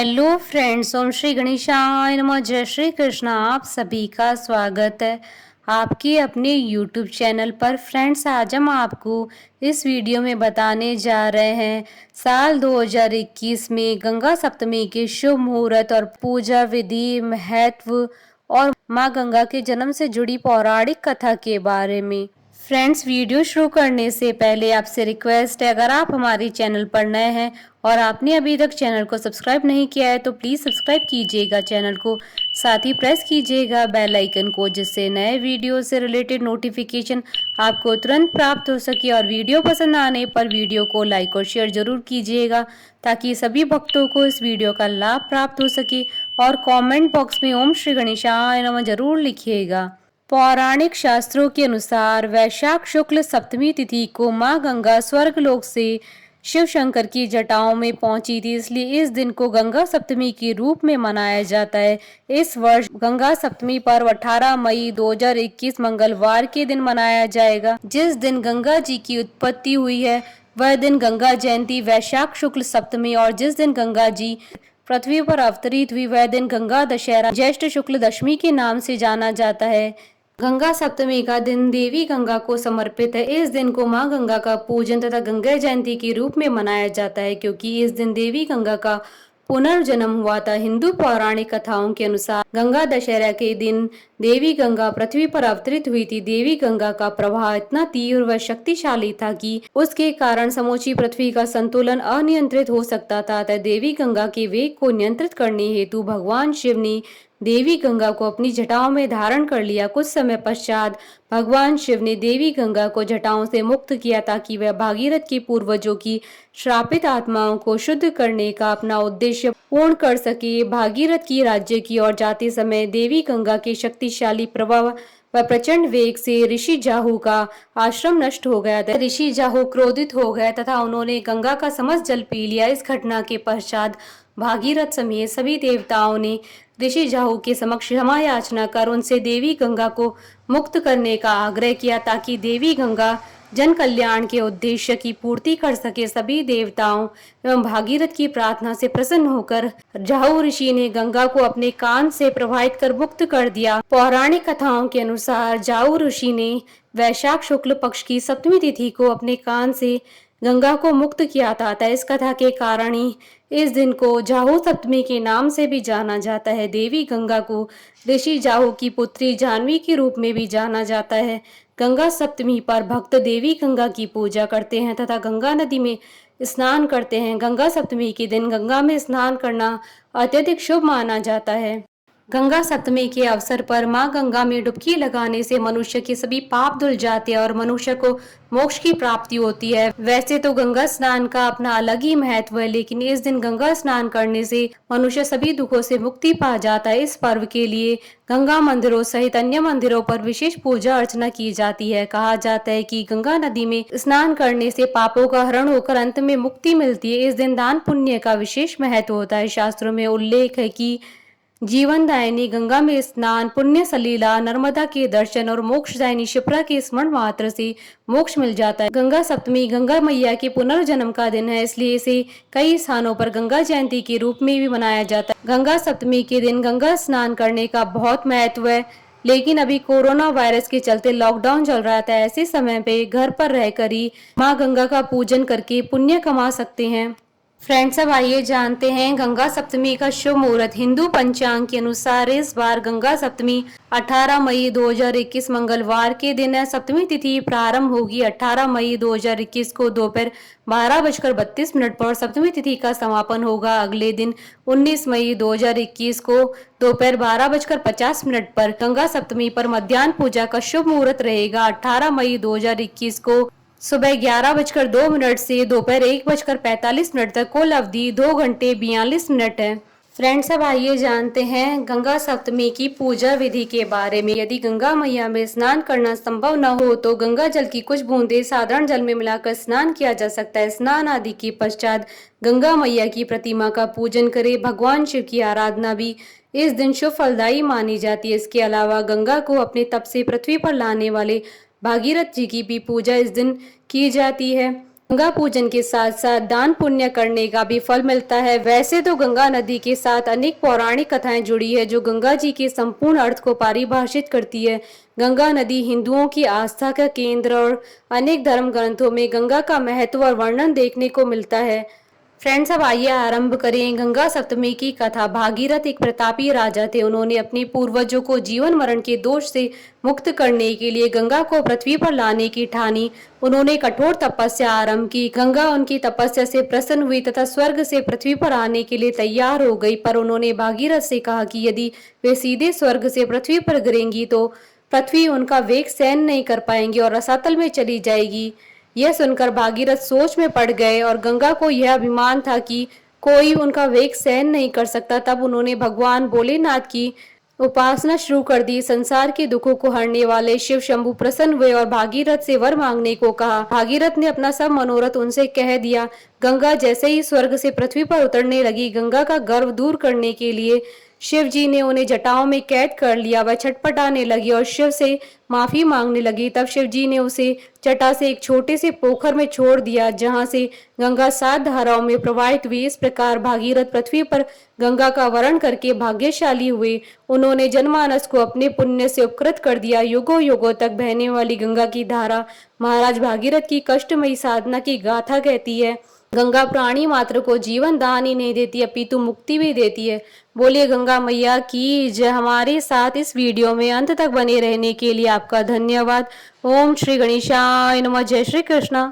Hello friends, ओम श्री गणेशाय नमः। जय श्री कृष्ण। आप सभी का स्वागत है आपके अपने यूट्यूब चैनल पर। फ्रेंड्स, आज हम आपको इस वीडियो में बताने जा रहे हैं साल 2021 में गंगा सप्तमी के शुभ मुहूर्त और पूजा विधि, महत्व और माँ गंगा के जन्म से जुड़ी पौराणिक कथा के बारे में। फ्रेंड्स, वीडियो शुरू करने से पहले आपसे रिक्वेस्ट है, अगर आप हमारे चैनल पर नए हैं और आपने अभी तक चैनल को सब्सक्राइब नहीं किया है तो प्लीज़ सब्सक्राइब कीजिएगा चैनल को, साथ ही प्रेस कीजिएगा बेल आइकन को, जिससे नए वीडियो से रिलेटेड नोटिफिकेशन आपको तुरंत प्राप्त हो सके। और वीडियो पसंद आने पर वीडियो को लाइक और शेयर जरूर कीजिएगा ताकि सभी भक्तों को इस वीडियो का लाभ प्राप्त हो सके। और कमेंट बॉक्स में ओम श्री गणेशाय नमः जरूर लिखिएगा। पौराणिक शास्त्रों के अनुसार वैशाख शुक्ल सप्तमी तिथि को माँ गंगा स्वर्गलोक से शिव शंकर की जटाओं में पहुंची थी, इसलिए इस दिन को गंगा सप्तमी के रूप में मनाया जाता है। इस वर्ष गंगा सप्तमी पर्व 18 मई 2021 मंगलवार के दिन मनाया जाएगा। जिस दिन गंगा जी की उत्पत्ति हुई है वह दिन गंगा जयंती वैशाख शुक्ल सप्तमी, और जिस दिन गंगा जी पृथ्वी पर अवतरित हुई वह दिन गंगा दशहरा ज्येष्ठ शुक्ल दशमी के नाम से जाना जाता है। गंगा सप्तमी का दिन देवी गंगा को समर्पित है। इस दिन को मां गंगा का पूजन तथा गंगा जयंती के रूप में मनाया जाता है, क्योंकि इस दिन देवी गंगा का पुनर्जन्म हुआ था। हिंदू पौराणिक कथाओं के अनुसार गंगा दशहरा के दिन देवी गंगा पृथ्वी पर अवतरित हुई थी। देवी गंगा का प्रभाव इतना तीव्र व शक्तिशाली था कि उसके कारण समूची पृथ्वी का संतुलन अनियंत्रित हो सकता था। अतः देवी गंगा के वेग को नियंत्रित करने हेतु भगवान शिव ने देवी गंगा को अपनी जटाओं में धारण कर लिया। कुछ समय पश्चात भगवान शिव ने देवी गंगा को जटाओं से मुक्त किया ताकि वह भागीरथ के पूर्वजों की श्रापित आत्माओं को शुद्ध करने का अपना उद्देश्य पूर्ण कर सके। भागीरथ की राज्य की ओर जाते समय देवी गंगा के शक्तिशाली प्रभाव व प्रचंड वेग से ऋषि जाहू का आश्रम नष्ट हो गया था। ऋषि जाहू क्रोधित हो गए तथा उन्होंने गंगा का समस्त जल पी लिया। इस घटना के पश्चात भागीरथ समेत सभी देवताओं ने ऋषि जाहू के समक्ष क्षमा याचना कर उनसे देवी गंगा को मुक्त करने का आग्रह किया ताकि देवी गंगा जन कल्याण के उद्देश्य की पूर्ति कर सके। सभी देवताओं एवं भागीरथ की प्रार्थना से प्रसन्न होकर जाहू ऋषि ने गंगा को अपने कान से प्रवाहित कर मुक्त कर दिया। पौराणिक कथाओं के अनुसार जाहू ऋषि ने वैशाख शुक्ल पक्ष की सप्तमी तिथि को अपने कान से गंगा को मुक्त किया था। इस कथा के कारण ही इस दिन को जाहू सप्तमी के नाम से भी जाना जाता है। देवी गंगा को ऋषि जाहू की पुत्री जाह्नवी के रूप में भी जाना जाता है। गंगा सप्तमी पर भक्त देवी गंगा की पूजा करते हैं तथा गंगा नदी में स्नान करते हैं। गंगा सप्तमी के दिन गंगा में स्नान करना अत्यधिक शुभ माना जाता है। गंगा सप्तमी के अवसर पर मां गंगा में डुबकी लगाने से मनुष्य के सभी पाप धुल जाते हैं और मनुष्य को मोक्ष की प्राप्ति होती है। वैसे तो गंगा स्नान का अपना अलग ही महत्व है, लेकिन इस दिन गंगा स्नान करने से मनुष्य सभी दुखों से मुक्ति पा जाता है। इस पर्व के लिए गंगा मंदिरों सहित अन्य मंदिरों पर विशेष पूजा अर्चना की जाती है। कहा जाता है कि गंगा नदी में स्नान करने से पापों का हरण होकर अंत में मुक्ति मिलती है। इस दिन दान पुण्य का विशेष महत्व होता है। शास्त्रों में उल्लेख है कि जीवनदायिनी गंगा में स्नान, पुण्य सलीला, नर्मदा के दर्शन और मोक्षदायिनी शिप्रा के स्मरण मात्र से मोक्ष मिल जाता है। गंगा सप्तमी गंगा मैया के पुनर्जन्म का दिन है, इसलिए इसे कई स्थानों पर गंगा जयंती के रूप में भी मनाया जाता है। गंगा सप्तमी के दिन गंगा स्नान करने का बहुत महत्व है, लेकिन अभी कोरोना वायरस के चलते लॉकडाउन चल रहा था। ऐसे समय पे घर पर रहकर ही माँ गंगा का पूजन करके पुण्य कमा सकते हैं। फ्रेंड्स, अब आइए जानते हैं गंगा सप्तमी का शुभ मुहूर्त। हिंदू पंचांग के अनुसार इस बार गंगा सप्तमी 18 मई 2021 मंगलवार के दिन है। सप्तमी तिथि प्रारंभ होगी 18 मई 2021 को दोपहर 12:32 पर। सप्तमी तिथि का समापन होगा अगले दिन 19 मई 2021 को दोपहर 12:50 पर। गंगा सप्तमी पर मध्याह्न पूजा का शुभ मुहूर्त रहेगा 18 मई 2021 को सुबह 11:02 से दोपहर 1:45 तक। कुल अवधि 2 घंटे 42 मिनट है। फ्रेंड्स, अब आइए जानते हैं गंगा सप्तमी की पूजा विधि के बारे में। यदि गंगा मैया में स्नान करना संभव न हो तो गंगा जल की कुछ बूंदे साधारण जल में मिलाकर स्नान किया जा सकता है। स्नान आदि के पश्चात गंगा मैया की प्रतिमा का पूजन करें। भगवान शिव की आराधना भी इस दिन शुभ फलदायी मानी जाती है। इसके अलावा गंगा को अपने तप से पृथ्वी पर लाने वाले भागीरथ जी की भी पूजा इस दिन की जाती है। गंगा पूजन के साथ साथ दान पुण्य करने का भी फल मिलता है। वैसे तो गंगा नदी के साथ अनेक पौराणिक कथाएं जुड़ी है जो गंगा जी के संपूर्ण अर्थ को परिभाषित करती है। गंगा नदी हिंदुओं की आस्था का केंद्र और अनेक धर्म ग्रंथों में गंगा का महत्व और वर्णन देखने को मिलता है। फ्रेंड्स, अब आइए आरंभ करें गंगा सप्तमी की कथा। भागीरथ एक प्रतापी राजा थे। उन्होंने अपने पूर्वजों को जीवन मरण के दोष से मुक्त करने के लिए गंगा को पृथ्वी पर लाने की ठानी। उन्होंने कठोर तपस्या आरंभ की। गंगा उनकी तपस्या से प्रसन्न हुई तथा स्वर्ग से पृथ्वी पर आने के लिए तैयार हो गई। पर उन्होंने भागीरथ से कहा कि यदि वे सीधे स्वर्ग से पृथ्वी पर गिरेंगी तो पृथ्वी उनका वेग सहन नहीं कर पाएंगी और रसातल में चली जाएगी। यह सुनकर भागीरथ सोच में पड़ गए और गंगा को यह अभिमान था कि कोई उनका वेग सहन नहीं कर सकता। तब उन्होंने भगवान भोलेनाथ की उपासना शुरू कर दी। संसार के दुखों को हरने वाले शिव शंभु प्रसन्न हुए और भागीरथ से वर मांगने को कहा। भागीरथ ने अपना सब मनोरथ उनसे कह दिया। गंगा जैसे ही स्वर्ग से पृथ्वी पर उतरने लगी, गंगा का गर्व दूर करने के लिए शिव जी ने उन्हें जटाओं में कैद कर लिया। वह छटपटाने लगी और शिव से माफी मांगने लगी। तब शिव जी ने उसे जटा से एक छोटे से पोखर में छोड़ दिया जहां से गंगा 7 धाराओं में प्रवाहित हुई। इस प्रकार भागीरथ पृथ्वी पर गंगा का वरण करके भाग्यशाली हुए। उन्होंने जनमानस को अपने पुण्य से उपकृत कर दिया। युगों युगों तक बहने वाली गंगा की धारा महाराज भागीरथ की कष्टमयी साधना की गाथा कहती है। गंगा प्राणी मात्र को जीवन दान ही नहीं देती, अपितु मुक्ति भी देती है। बोलिए गंगा मैया की जय। हमारे साथ इस वीडियो में अंत तक बने रहने के लिए आपका धन्यवाद। ओम श्री गणेशाय नमः। जय श्री कृष्णा।